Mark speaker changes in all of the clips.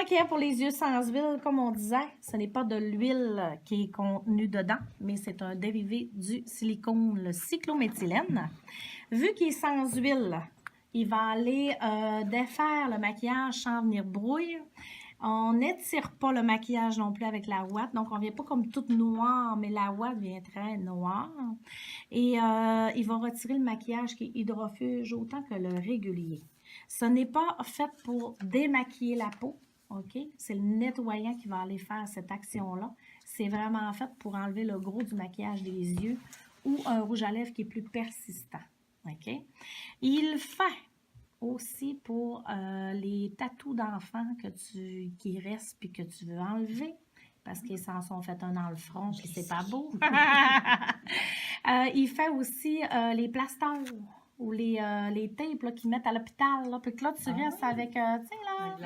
Speaker 1: démaquillant pour les yeux sans huile, comme on disait, ce n'est pas de l'huile qui est contenue dedans, mais c'est un dérivé du silicone, le cyclométhylène. Vu qu'il est sans huile, il va aller défaire le maquillage sans venir brouille. On n'étire pas le maquillage non plus avec la ouate, donc on ne vient pas comme toute noire, mais la ouate vient très noire. Et il va retirer le maquillage qui est hydrofuge autant que le régulier. Ce n'est pas fait pour démaquiller la peau, OK? C'est le nettoyant qui va aller faire cette action-là. C'est vraiment fait pour enlever le gros du maquillage des yeux ou un rouge à lèvres qui est plus persistant, OK? Il fait aussi pour les tatous d'enfants qui restent puis que tu veux enlever parce qu'ils s'en sont fait un dans le front et c'est pas beau. Il fait aussi les plasters ou les tapes là, qu'ils mettent à l'hôpital. Puis que là, tu restes avec, tu sais là,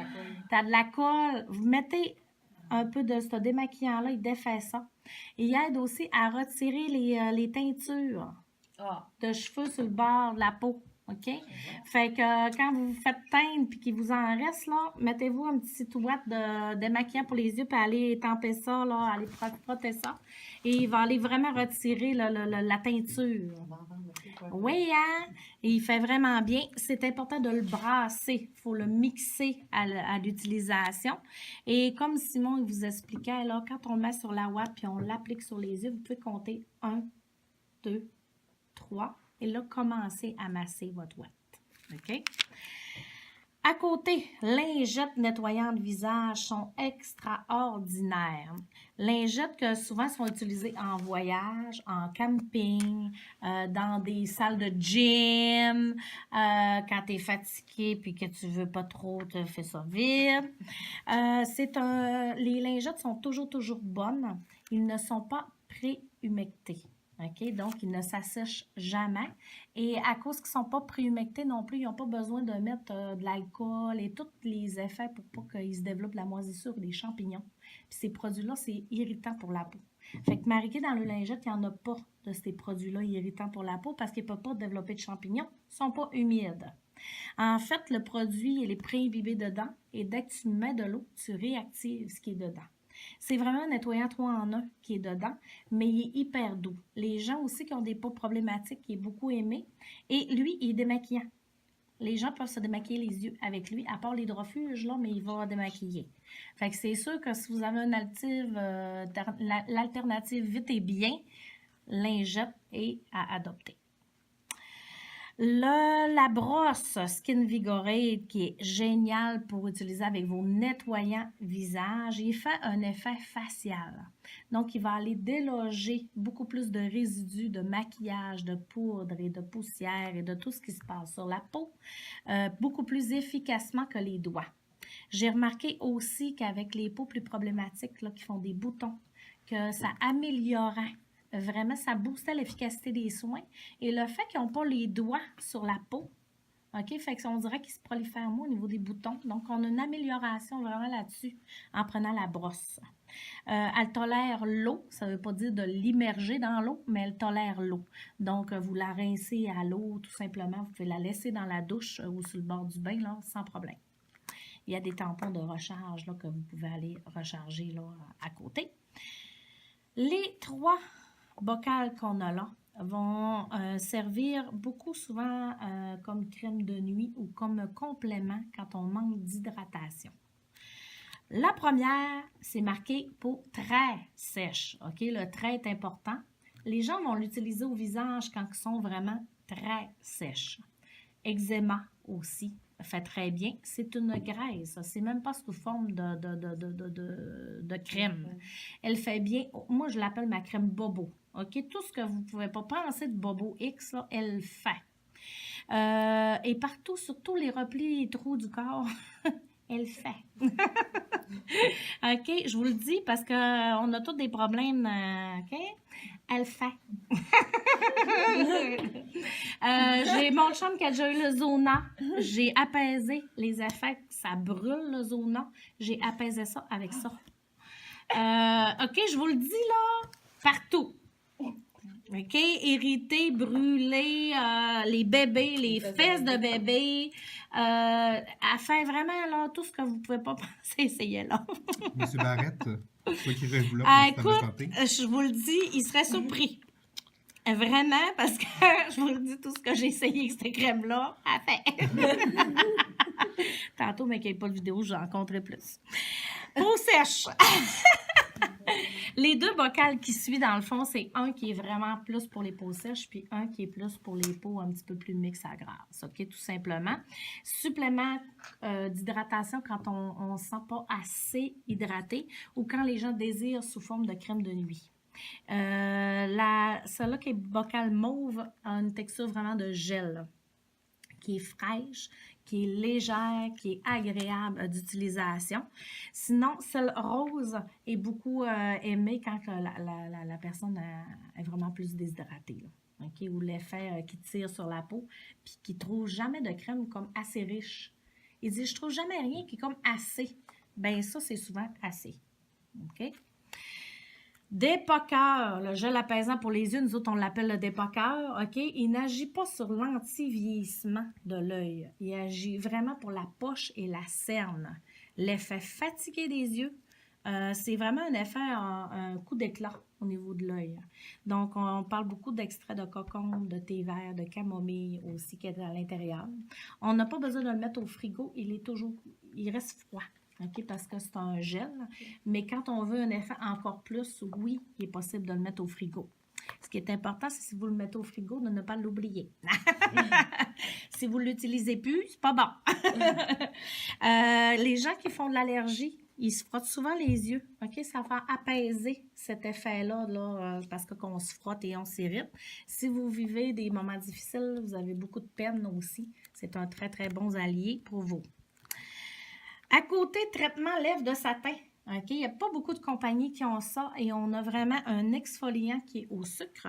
Speaker 1: t'as de la colle. Vous mettez un peu de ce démaquillant-là, il défait ça. Et il aide aussi à retirer les teintures de cheveux sur le bord de la peau. OK? Fait que quand vous vous faites teindre puis qu'il vous en reste, là, mettez-vous un petit ouate de démaquillant pour les yeux puis allez étamper ça, là, allez frotter ça. Et il va aller vraiment retirer la teinture. Oui, hein? Et il fait vraiment bien. C'est important de le brasser. Il faut le mixer à l'utilisation. Et comme Simon vous expliquait, là, quand on le met sur la ouate puis on l'applique sur les yeux, vous pouvez compter 1, 2, 3. Et là, commencez à masser votre ouate. OK? À côté, lingettes nettoyantes visage sont extraordinaires. Lingettes que souvent sont utilisées en voyage, en camping, dans des salles de gym, quand tu es fatigué puis que tu veux pas trop te faire ça vite. Les lingettes sont toujours bonnes. Ils ne sont pas pré-humectés. OK? Donc, ils ne s'assèchent jamais. Et à cause qu'ils ne sont pas préhumectés non plus, ils n'ont pas besoin de mettre de l'alcool et tous les effets pour pas qu'ils se développent la moisissure ou des champignons. Puis ces produits-là, c'est irritant pour la peau. Fait que mariqué dans le lingette, il n'y en a pas de ces produits-là irritants pour la peau parce qu'ils ne peuvent pas développer de champignons. Ils ne sont pas humides. En fait, le produit, il est pré-imbibé dedans et dès que tu mets de l'eau, tu réactives ce qui est dedans. C'est vraiment un nettoyant 3 en 1 qui est dedans, mais il est hyper doux. Les gens aussi qui ont des peaux problématiques, qui est beaucoup aimé. Et lui, il est démaquillant. Les gens peuvent se démaquiller les yeux avec lui, à part l'hydrofuge, là, mais il va démaquiller. Fait que c'est sûr que si vous avez une l'alternative vite et bien, lingette est à adopter. La brosse Skin Vigorate qui est géniale pour utiliser avec vos nettoyants visage, il fait un effet facial. Donc, il va aller déloger beaucoup plus de résidus de maquillage, de poudre et de poussière et de tout ce qui se passe sur la peau, beaucoup plus efficacement que les doigts. J'ai remarqué aussi qu'avec les peaux plus problématiques là, qui font des boutons, que ça améliorait. Vraiment, ça boostait l'efficacité des soins. Et le fait qu'ils n'ont pas les doigts sur la peau, OK, fait qu'on dirait qu'ils se prolifèrent moins au niveau des boutons. Donc, on a une amélioration vraiment là-dessus en prenant la brosse. Elle tolère l'eau, ça ne veut pas dire de l'immerger dans l'eau, mais elle tolère l'eau. Donc, vous la rincez à l'eau, tout simplement. Vous pouvez la laisser dans la douche ou sur le bord du bain, là, sans problème. Il y a des tampons de recharge là, que vous pouvez aller recharger là, à côté. Les 3 bocales qu'on a là vont servir beaucoup souvent comme crème de nuit ou comme complément quand on manque d'hydratation. La première, c'est marqué peau très sèche. OK? Le très est important. Les gens vont l'utiliser au visage quand ils sont vraiment très sèches. Eczéma aussi fait très bien. C'est une graisse. C'est même pas sous forme de crème. Elle fait bien. Moi, je l'appelle ma crème bobo. OK? Tout ce que vous ne pouvez pas penser de Bobo X, là, elle fait. Et partout, sur tous les replis et trous du corps, elle fait. OK? Je vous le dis parce qu'on a tous des problèmes. OK? Elle fait. J'ai mon chum qui a déjà eu le zona. J'ai apaisé les effets. Ça brûle le zona. J'ai apaisé ça avec ça. OK? Je vous le dis là, partout. OK? Irriter, brûler, les bébés, les fesses de bébé. Elle fait vraiment là, tout ce que vous ne pouvez pas penser, essayez-là.
Speaker 2: Monsieur Barrette, toi qui rêves là pour le système de
Speaker 1: Écoute,
Speaker 2: santé.
Speaker 1: je vous le dis, il serait surpris. Vraiment, parce que je vous le dis, tout ce que j'ai essayé avec cette crème-là, elle fait. Tantôt, mais qu'il n'y ait pas de vidéo, j'en rencontrerai plus. Peau sèche. Les deux bocals qui suivent, dans le fond, c'est un qui est vraiment plus pour les peaux sèches, puis un qui est plus pour les peaux un petit peu plus mix à grasse, OK, tout simplement. Supplément d'hydratation quand on ne se sent pas assez hydraté ou quand les gens désirent sous forme de crème de nuit. Celle-là qui est bocal mauve a une texture vraiment de gel, qui est fraîche, qui est légère, qui est agréable d'utilisation. Sinon, celle rose est beaucoup aimée quand la personne est vraiment plus déshydratée. Là. Okay? Ou l'effet qui tire sur la peau, puis qui ne trouve jamais de crème comme assez riche. Il dit, je trouve jamais rien qui est comme assez. Ben ça, c'est souvent assez. OK? Dépoqueur, le gel apaisant pour les yeux, nous autres on l'appelle le dépoqueur, OK? Il n'agit pas sur l'anti-vieillissement de l'œil. Il agit vraiment pour la poche et la cerne. L'effet fatigué des yeux, c'est vraiment un effet, un coup d'éclat au niveau de l'œil. Donc, on parle beaucoup d'extrait de cocon, de thé vert, de camomille aussi qui est à l'intérieur. On n'a pas besoin de le mettre au frigo, il reste froid. OK, parce que c'est un gel. Mais quand on veut un effet encore plus, oui, il est possible de le mettre au frigo. Ce qui est important, c'est si vous le mettez au frigo, de ne pas l'oublier. Si vous ne l'utilisez plus, c'est pas bon. Les gens qui font de l'allergie, ils se frottent souvent les yeux. OK, ça va apaiser cet effet-là, parce que qu'on se frotte et on s'irrite. Si vous vivez des moments difficiles, vous avez beaucoup de peine aussi, c'est un très, très bon allié pour vous. À côté, traitement lèvres de satin. OK? Il n'y a pas beaucoup de compagnies qui ont ça et on a vraiment un exfoliant qui est au sucre.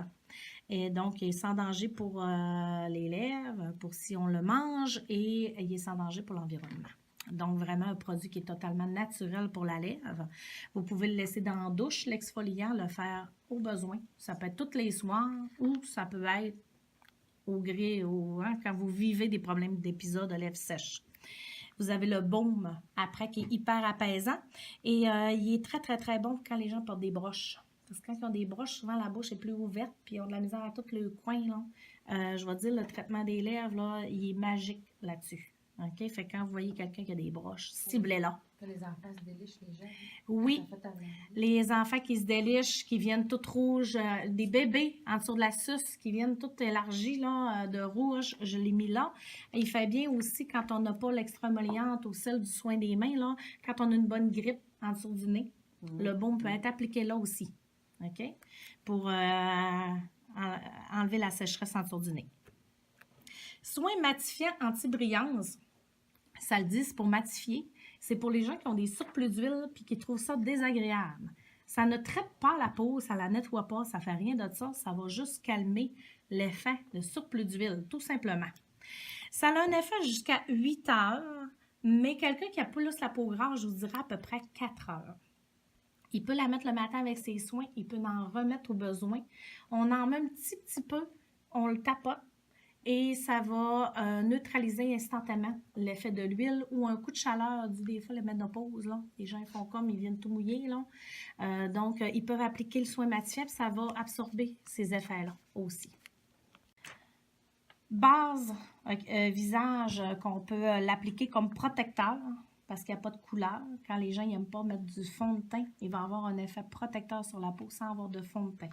Speaker 1: Et donc, il est sans danger pour les lèvres, pour si on le mange et il est sans danger pour l'environnement. Donc, vraiment un produit qui est totalement naturel pour la lèvre. Vous pouvez le laisser dans la douche, l'exfoliant, le faire au besoin. Ça peut être tous les soirs ou ça peut être au gré, quand vous vivez des problèmes d'épisodes de lèvres sèches. Vous avez le baume après qui est hyper apaisant et il est très, très, très bon quand les gens portent des broches. Parce que quand ils ont des broches, souvent la bouche est plus ouverte puis ils ont de la misère à tout le coin. Là. Je vais dire, le traitement des lèvres, là, il est magique là-dessus. OK? Fait que quand vous voyez quelqu'un qui a des broches, ciblez-là.
Speaker 3: Que les enfants se délichent les gens.
Speaker 1: Oui, les enfants qui se délichent, qui viennent toutes rouges, des bébés en dessous de la suce qui viennent toutes élargies là, de rouge, je l'ai mis là. Il fait bien aussi quand on n'a pas l'extra-émolliente ou celle du soin des mains, là, quand on a une bonne grippe en dessous du nez. Le baume peut être appliqué là aussi, OK? Pour enlever la sécheresse en dessous du nez. Soins matifiants anti-brillance, ça le dit, c'est pour matifier. C'est pour les gens qui ont des surplus d'huile et qui trouvent ça désagréable. Ça ne traite pas la peau, ça la nettoie pas, ça fait rien de ça. Ça va juste calmer l'effet de surplus d'huile, tout simplement. Ça a un effet jusqu'à 8 heures, mais quelqu'un qui a plus la peau grasse, je vous dirais à peu près 4 heures. Il peut la mettre le matin avec ses soins, il peut en remettre au besoin. On en met un petit peu, on le tapote. Et ça va neutraliser instantanément l'effet de l'huile ou un coup de chaleur dû des fois la ménopause. Là. Les gens font comme, ils viennent tout mouiller. Là. Donc, ils peuvent appliquer le soin matifiant puis ça va absorber ces effets-là aussi. Base visage qu'on peut l'appliquer comme protecteur parce qu'il n'y a pas de couleur. Quand les gens n'aiment pas mettre du fond de teint, il va avoir un effet protecteur sur la peau sans avoir de fond de teint.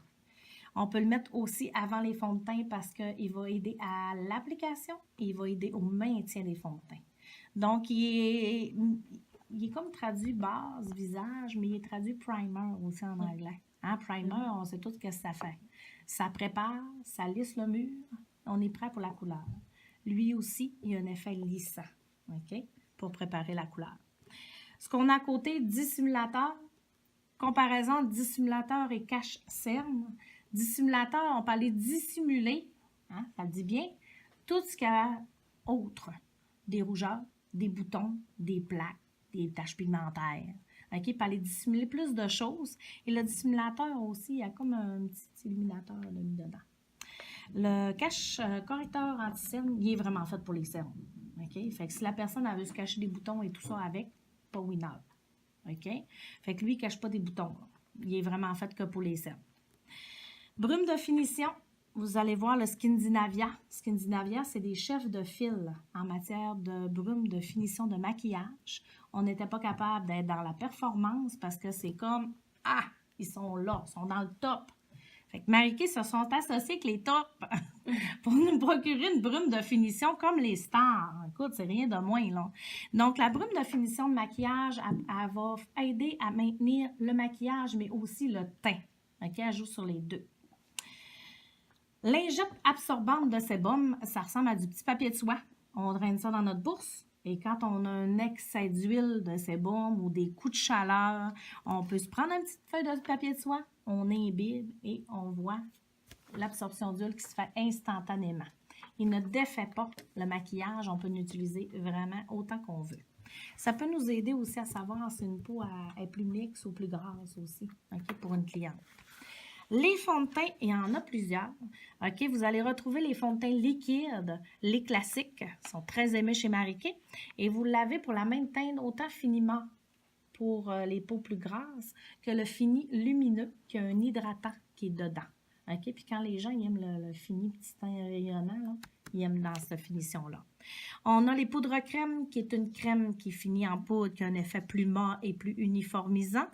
Speaker 1: On peut le mettre aussi avant les fonds de teint parce qu'il va aider à l'application et il va aider au maintien des fonds de teint. Donc, il est comme traduit base, visage, mais il est traduit primer aussi en anglais. Hein? Primer, on sait tous ce que ça fait. Ça prépare, ça lisse le mur, on est prêt pour la couleur. Lui aussi, il a un effet lissant, OK, pour préparer la couleur. Ce qu'on a à côté, dissimulateur, comparaison dissimulateur et cache-cerne. Dissimulateur, on parlait dissimuler, hein, ça le dit bien, tout ce qu'il y a autre, des rougeurs, des boutons, des plaques, des taches pigmentaires. OK? Puis aller dissimuler plus de choses. Et le dissimulateur aussi, il y a comme un petit illuminateur là, mis dedans. Le cache correcteur anti-cerne, il est vraiment fait pour les cernes. OK? Fait que si la personne elle veut se cacher des boutons et tout ça avec, pas winner. OK? Fait que lui, il ne cache pas des boutons. Là. Il est vraiment fait que pour les cernes. Brume de finition, vous allez voir le Skindinavia. Skindinavia, c'est des chefs de file en matière de brume de finition de maquillage. On n'était pas capable d'être dans la performance parce que c'est comme, ils sont là, ils sont dans le top. Fait que Marie-Kay se sont associés avec les tops pour nous procurer une brume de finition comme les stars. Écoute, c'est rien de moins, là. Donc, la brume de finition de maquillage, elle va aider à maintenir le maquillage, mais aussi le teint. OK? Elle joue sur les deux. Lingette absorbante de sébum, ça ressemble à du petit papier de soie. On draine ça dans notre bourse. Et quand on a un excès d'huile de sébum ou des coups de chaleur, on peut se prendre une petite feuille de papier de soie, on imbibe et on voit l'absorption d'huile qui se fait instantanément. Il ne défait pas le maquillage, on peut l'utiliser vraiment autant qu'on veut. Ça peut nous aider aussi à savoir si une peau est plus mixte ou plus grasse aussi, OK, pour une cliente. Les fonds de teint, il y en a plusieurs. OK, vous allez retrouver les fonds de teint liquides, les classiques, sont très aimés chez Marie-Kay. Et vous l'avez pour la même teinte, autant finiment pour les peaux plus grasses que le fini lumineux, qui a un hydratant qui est dedans. OK, puis quand les gens ils aiment le fini petit teint rayonnant, là, ils aiment dans cette finition-là. On a les poudres crème, qui est une crème qui finit en poudre, qui a un effet plus mat et plus uniformisant.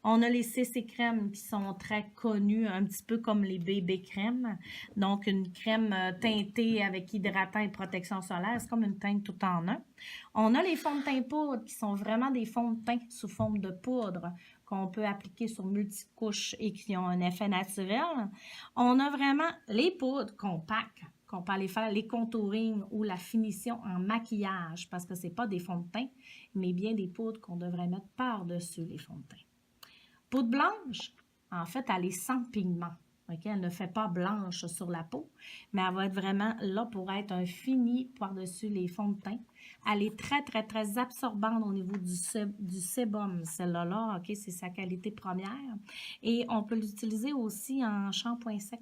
Speaker 1: On a les CC crèmes qui sont très connues, un petit peu comme les bébés crèmes. Donc, une crème teintée avec hydratant et protection solaire. C'est comme une teinte tout en un. On a les fonds de teint poudre qui sont vraiment des fonds de teint sous forme de poudre qu'on peut appliquer sur multicouches et qui ont un effet naturel. On a vraiment les poudres compactes qu'on peut aller faire les contouring ou la finition en maquillage parce que ce n'est pas des fonds de teint, mais bien des poudres qu'on devrait mettre par-dessus les fonds de teint. Poudre blanche, en fait, elle est sans pigment. Okay? Elle ne fait pas blanche sur la peau, mais elle va être vraiment là pour être un fini par-dessus les fonds de teint. Elle est très, très, très absorbante au niveau du sébum, celle-là. Okay? C'est sa qualité première. Et on peut l'utiliser aussi en shampoing sec,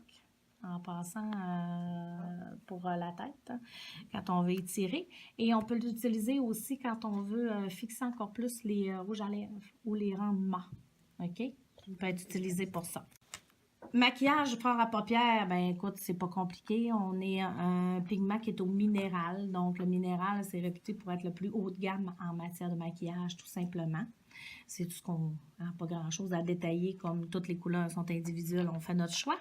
Speaker 1: en passant pour la tête, quand on veut étirer. Et on peut l'utiliser aussi quand on veut fixer encore plus les rouges à lèvres ou les rendre mat. OK? Il peut être utilisé pour ça. Maquillage fort à paupières, ben écoute, c'est pas compliqué. On est un pigment qui est au minéral. Donc, le minéral, c'est réputé pour être le plus haut de gamme en matière de maquillage, tout simplement. C'est tout ce qu'on n'a pas grand-chose à détailler, comme toutes les couleurs sont individuelles, on fait notre choix.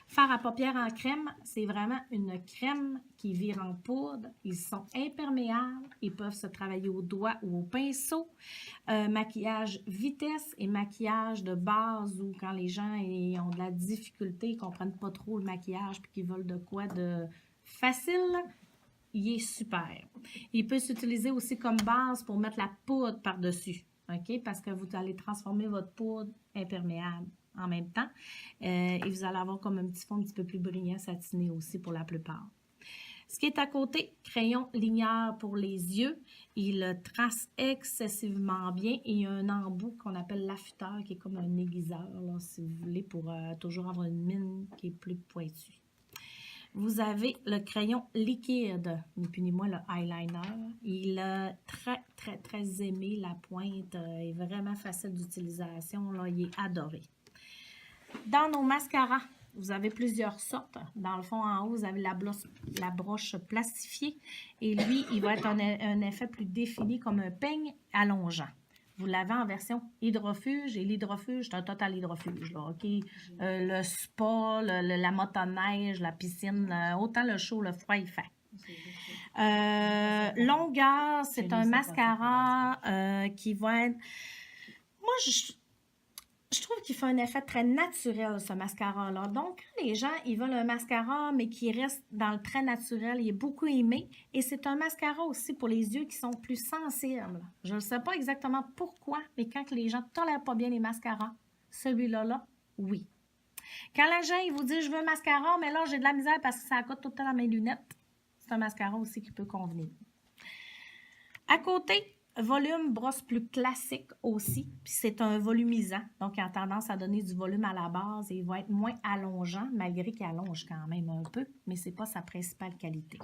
Speaker 1: Fard à paupières en crème, c'est vraiment une crème qui vire en poudre. Ils sont imperméables, ils peuvent se travailler au doigt ou au pinceau. Maquillage vitesse et maquillage de base où quand les gens ont de la difficulté, ils ne comprennent pas trop le maquillage puis qu'ils veulent de quoi de facile, il est super. Il peut s'utiliser aussi comme base pour mettre la poudre par-dessus. OK? Parce que vous allez transformer votre poudre imperméable en même temps. Et vous allez avoir comme un petit fond un petit peu plus brillant, satiné aussi pour la plupart. Ce qui est à côté, crayon ligneur pour les yeux. Il trace excessivement bien et il y a un embout qu'on appelle l'affûteur qui est comme un aiguiseur, là, si vous voulez, pour toujours avoir une mine qui est plus pointue. Vous avez le crayon liquide, ni plus ni moins le eyeliner. Il a très, très, très aimé. La pointe est vraiment facile d'utilisation. Là, il est adoré. Dans nos mascaras, vous avez plusieurs sortes. Dans le fond, en haut, vous avez la broche plastifiée. Et lui, il va être un effet plus défini comme un peigne allongeant. Vous l'avez en version hydrofuge. Et l'hydrofuge, c'est un total hydrofuge. Là, okay? Le spa, la motoneige, la piscine, autant le chaud, le froid, il fait. Longueur, c'est un mascara qui va être... Moi, je trouve qu'il fait un effet très naturel, ce mascara-là. Donc, quand les gens, ils veulent un mascara, mais qui reste dans le très naturel, il est beaucoup aimé. Et c'est un mascara aussi pour les yeux qui sont plus sensibles. Je ne sais pas exactement pourquoi, mais quand les gens ne tolèrent pas bien les mascaras, celui-là, oui. Quand les gens, ils vous disent « je veux un mascara, mais là, j'ai de la misère parce que ça coûte tout le temps dans mes lunettes », c'est un mascara aussi qui peut convenir. À côté, volume brosse plus classique aussi, puis c'est un volumisant, donc il a tendance à donner du volume à la base et il va être moins allongeant, malgré qu'il allonge quand même un peu, mais c'est pas sa principale qualité.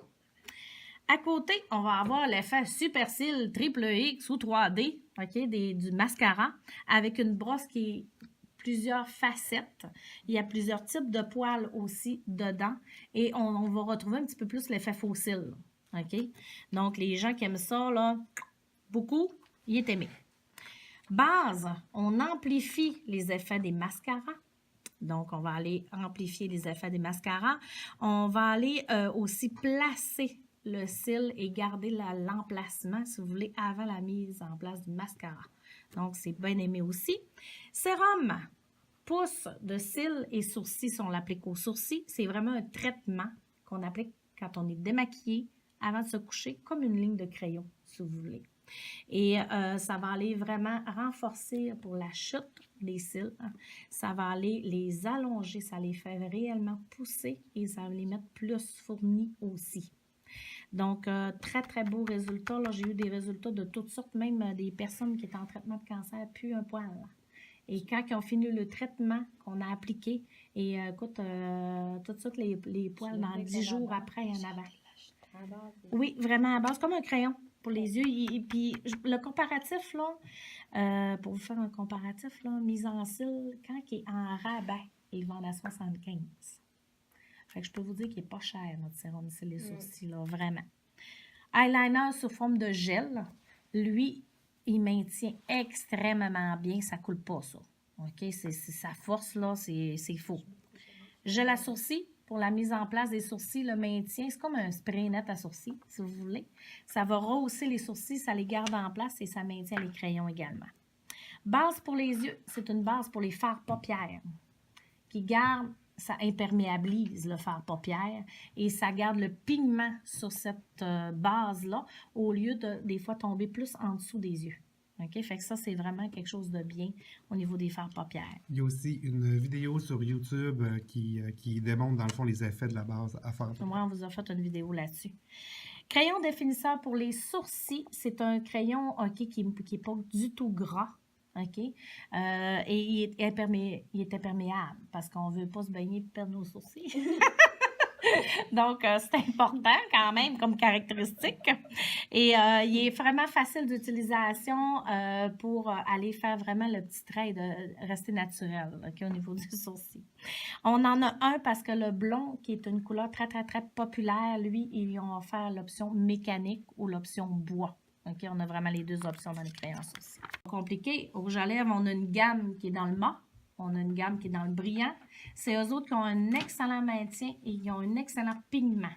Speaker 1: À côté, on va avoir l'effet Super Cils Triple X ou 3D, OK, du mascara, avec une brosse qui est plusieurs facettes. Il y a plusieurs types de poils aussi dedans et on va retrouver un petit peu plus l'effet faux cils, OK? Donc, les gens qui aiment ça, là, beaucoup, il est aimé. Base, on amplifie les effets des mascaras. Donc, on va aller amplifier les effets des mascaras. On va aller aussi placer le cil et garder l'emplacement, si vous voulez, avant la mise en place du mascara. Donc, c'est bien aimé aussi. Sérum, pousse de cils et sourcils, si on l'applique aux sourcils, c'est vraiment un traitement qu'on applique quand on est démaquillé avant de se coucher, comme une ligne de crayon, si vous voulez. Et ça va aller vraiment renforcer pour la chute des cils. Ça va aller les allonger, ça les fait réellement pousser et ça va les mettre plus fournis aussi. Donc, très, très beau résultat. Là, j'ai eu des résultats de toutes sortes, même des personnes qui étaient en traitement de cancer, plus un poil. Et quand ils ont fini le traitement qu'on a appliqué, et écoute, tout de suite, les poils, dans 10 jours après, il y en avait. Oui, vraiment à base, comme un crayon pour les yeux. Puis le comparatif, là, pour vous faire un comparatif, là, mise en cils, quand il est en rabais, il vend à 75. Fait que je peux vous dire qu'il n'est pas cher, notre sérum cils et sourcils, là, vraiment. Eyeliner sous forme de gel, lui, il maintient extrêmement bien, ça ne coule pas, ça. OK? C'est sa force, là, c'est faux. Gel à sourcils, pour la mise en place des sourcils, le maintien, c'est comme un spray net à sourcils, si vous voulez. Ça va rehausser les sourcils, ça les garde en place et ça maintient les crayons également. Base pour les yeux, c'est une base pour les fards paupières qui garde, ça imperméabilise le fard paupières et ça garde le pigment sur cette base-là au lieu de, des fois, tomber plus en dessous des yeux. OK? Fait que ça, c'est vraiment quelque chose de bien au niveau des fards paupières.
Speaker 2: Il y a aussi une vidéo sur YouTube qui démontre, dans le fond, les effets de la base à faire.
Speaker 1: Moi, on vous a fait une vidéo là-dessus. Crayon définisseur pour les sourcils, c'est un crayon qui n'est pas du tout gras. OK? Et il est imperméable parce qu'on ne veut pas se baigner et perdre nos sourcils. Donc, c'est important quand même comme caractéristique. Et il est vraiment facile d'utilisation pour aller faire vraiment le petit trait de rester naturel, okay, au niveau du sourcil. On en a un parce que le blond, qui est une couleur très, très, très populaire, lui, ils ont offert l'option mécanique ou l'option bois. OK, on a vraiment les deux options dans les crayons sourcils. Compliqué, au rouge à lèvres, on a une gamme qui est dans le mat. On a une gamme qui est dans le brillant. C'est eux autres qui ont un excellent maintien et qui ont un excellent pigment.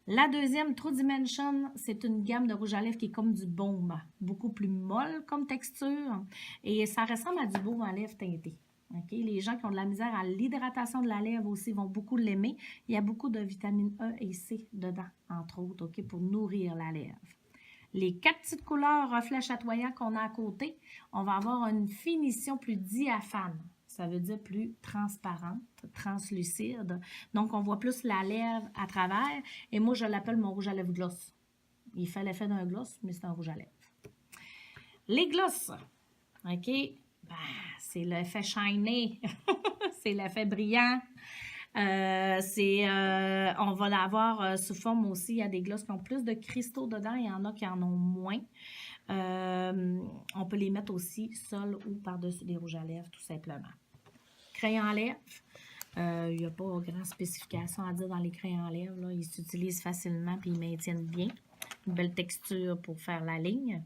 Speaker 1: La deuxième, True Dimension, c'est une gamme de rouge à lèvres qui est comme du baume. Beaucoup plus molle comme texture. Et ça ressemble à du baume à lèvres teinté. Okay? Les gens qui ont de la misère à l'hydratation de la lèvre aussi vont beaucoup l'aimer. Il y a beaucoup de vitamines E et C dedans, entre autres, okay, pour nourrir la lèvre. Les 4 petites couleurs reflets chatoyants qu'on a à côté, on va avoir une finition plus diaphane. Ça veut dire plus transparente, translucide. Donc, on voit plus la lèvre à travers. Et moi, je l'appelle mon rouge à lèvres gloss. Il fait l'effet d'un gloss, mais c'est un rouge à lèvres. Les gloss, OK? Ben, c'est l'effet shiny. C'est l'effet brillant. On va l'avoir sous forme aussi, il y a des glosses qui ont plus de cristaux dedans, il y en a qui en ont moins. On peut les mettre aussi seuls ou par-dessus des rouges à lèvres, tout simplement. Crayon à lèvres, il n'y a pas grande spécification à dire dans les crayons à lèvres, là. Ils s'utilisent facilement et ils maintiennent bien. Une belle texture pour faire la ligne.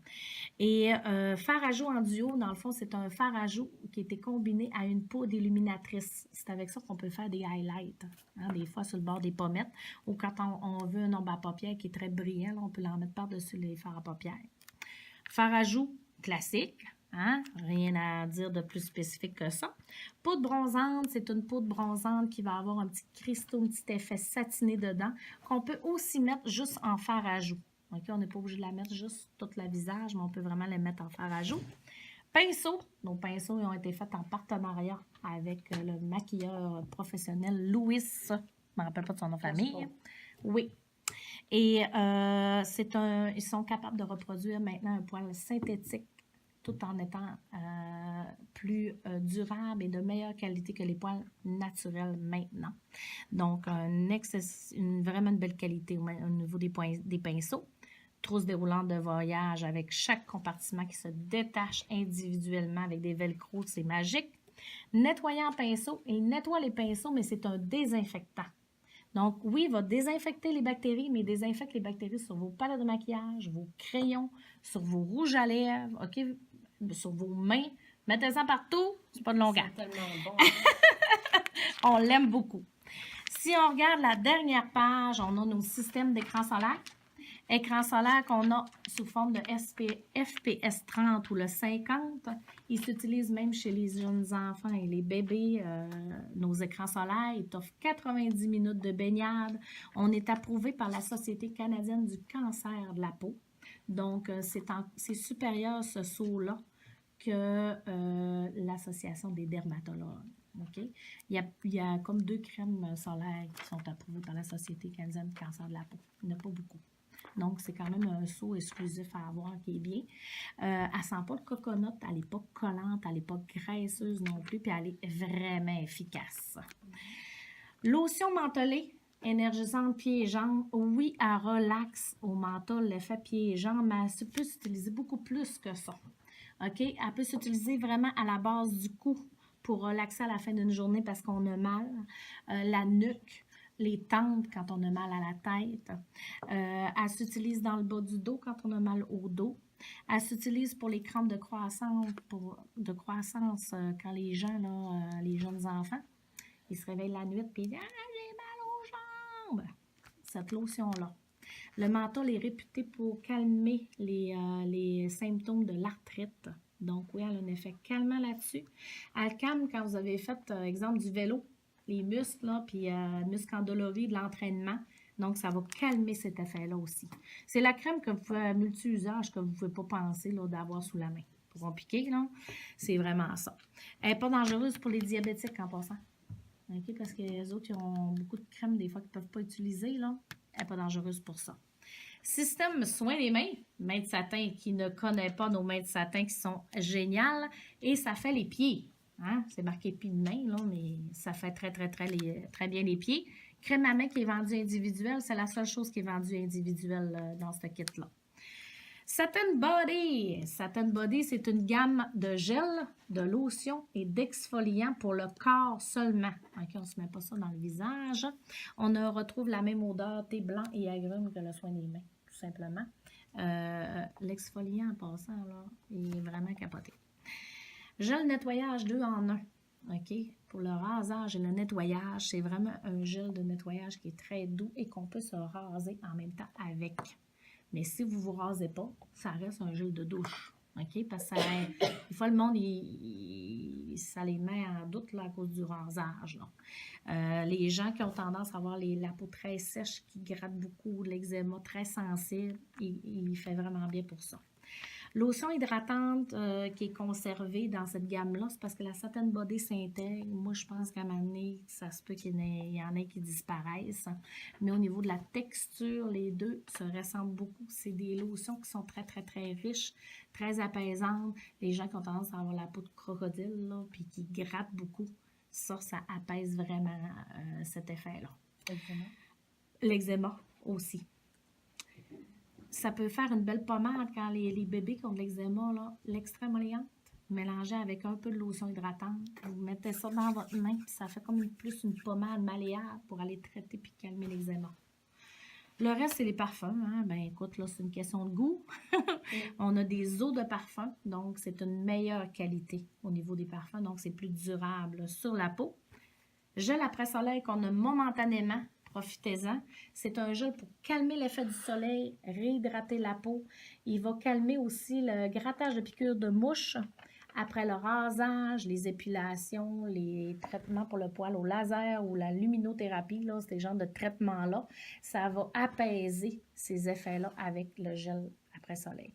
Speaker 1: Et fard à joues en duo, dans le fond, c'est un fard à joues qui a été combiné à une poudre illuminatrice. C'est avec ça qu'on peut faire des highlights, hein, des fois sur le bord des pommettes, ou quand on veut un ombre à paupières qui est très brillant, là, on peut l'en mettre par-dessus les fards à paupières. Fard à joues classique, hein, rien à dire de plus spécifique que ça. Poudre bronzante, c'est une poudre bronzante qui va avoir un petit cristaux, un petit effet satiné dedans, qu'on peut aussi mettre juste en fard à joues. Okay, on n'est pas obligé de la mettre juste tout le visage, mais on peut vraiment les mettre en fard à joues. Pinceaux. Nos pinceaux ils ont été faits en partenariat avec le maquilleur professionnel Louis. Je ne me rappelle pas de son nom de famille. Oui. Et ils sont capables de reproduire maintenant un poil synthétique tout en étant plus durable et de meilleure qualité que les poils naturels maintenant. Donc, vraiment une belle qualité au niveau des pinceaux. Trousse déroulante de voyage avec chaque compartiment qui se détache individuellement avec des velcro, c'est magique. Nettoyant pinceau, il nettoie les pinceaux, mais c'est un désinfectant. Donc, oui, il va désinfecter les bactéries, mais il désinfecte les bactéries sur vos palettes de maquillage, vos crayons, sur vos rouges à lèvres, OK? Sur vos mains. Mettez-en partout, c'est pas de longueur.
Speaker 3: C'est tellement bon. Hein?
Speaker 1: On l'aime beaucoup. Si on regarde la dernière page, on a nos systèmes d'écran solaire. Écran solaire qu'on a sous forme de FPS 30 ou le 50. Ils s'utilisent même chez les jeunes enfants et les bébés. Nos écrans solaires, ils t'offrent 90 minutes de baignade. On est approuvé par la Société canadienne du cancer de la peau. Donc, c'est supérieur ce saut-là que l'Association des dermatologues. Okay? Il y a comme 2 crèmes solaires qui sont approuvées par la Société canadienne du cancer de la peau. Il n'y en a pas beaucoup. Donc, c'est quand même un saut exclusif à avoir qui est bien. Elle ne sent pas le coconut, elle n'est pas collante, elle n'est pas graisseuse non plus, puis elle est vraiment efficace. Lotion mentholée, énergisante pieds et jambes. Oui, elle relaxe au menthol, l'effet pieds et jambes, mais elle peut s'utiliser beaucoup plus que ça. OK? Elle peut s'utiliser vraiment à la base du cou pour relaxer à la fin d'une journée parce qu'on a mal. La nuque, les tempes quand on a mal à la tête. Elle s'utilise dans le bas du dos quand on a mal au dos. Elle s'utilise pour les crampes de croissance, quand les gens, là, les jeunes enfants, ils se réveillent la nuit et ils disent « Ah, j'ai mal aux jambes! » Cette lotion-là. Le menthol est réputé pour calmer les symptômes de l'arthrite. Donc, oui, elle a un effet calmant là-dessus. Elle calme quand vous avez fait, exemple, du vélo, les muscles, là, puis muscles endoloris de l'entraînement. Donc, ça va calmer cet effet-là aussi. C'est la crème que vous pouvez multi-usage que vous ne pouvez pas penser d'avoir sous la main. Pour en piquer, là, c'est vraiment ça. Elle n'est pas dangereuse pour les diabétiques en passant. Okay? Parce que les autres, ils ont beaucoup de crèmes des fois qu'ils ne peuvent pas utiliser, là. Elle n'est pas dangereuse pour ça. Système soin des mains, mains de satin qui ne connaît pas nos mains de satin qui sont géniales. Et ça fait les pieds. Hein? C'est marqué pieds de main, là, mais ça fait très bien les pieds. Crème à main qui est vendue individuelle, c'est la seule chose qui est vendue individuelle dans ce kit-là. Satin Body. Satin Body, c'est une gamme de gel, de lotion et d'exfoliants pour le corps seulement. OK, on ne se met pas ça dans le visage. On retrouve la même odeur thé blanc et agrumes que le soin des mains, tout simplement. L'exfoliant en passant, là, il est vraiment capoté. Gel nettoyage 2 en 1. OK? Pour le rasage et le nettoyage, c'est vraiment un gel de nettoyage qui est très doux et qu'on peut se raser en même temps avec. Mais si vous ne vous rasez pas, ça reste un gel de douche. OK? Parce que des fois, le monde, ça les met en doute là, à cause du rasage. Les gens qui ont tendance à avoir la peau très sèche, qui gratte beaucoup, l'eczéma très sensible, il fait vraiment bien pour ça. Lotion hydratante qui est conservée dans cette gamme-là, c'est parce que la Satin Body s'intègre. Moi, je pense qu'à un moment donné, ça se peut qu'il y en ait qui disparaissent. Mais au niveau de la texture, les deux se ressemblent beaucoup. C'est des lotions qui sont très, très, très riches, très apaisantes. Les gens qui ont tendance à avoir la peau de crocodile, là, puis qui grattent beaucoup, ça apaise vraiment cet effet-là. L'eczéma aussi. Ça peut faire une belle pommade quand les bébés qui ont de l'eczéma, l'extrême oliante, mélangée avec un peu de lotion hydratante. Vous mettez ça dans votre main, puis ça fait comme plus une pommade malléable pour aller traiter puis calmer l'eczéma. Le reste, c'est les parfums. Hein? Ben écoute, là, c'est une question de goût. On a des eaux de parfum, donc c'est une meilleure qualité au niveau des parfums, donc c'est plus durable sur la peau. Gel après soleil qu'on a momentanément. Profitez-en. C'est un gel pour calmer l'effet du soleil, réhydrater la peau. Il va calmer aussi le grattage de piqûres de mouches après le rasage, les épilations, les traitements pour le poil au laser ou la luminothérapie, là, ces genres de traitements-là. Ça va apaiser ces effets-là avec le gel après soleil.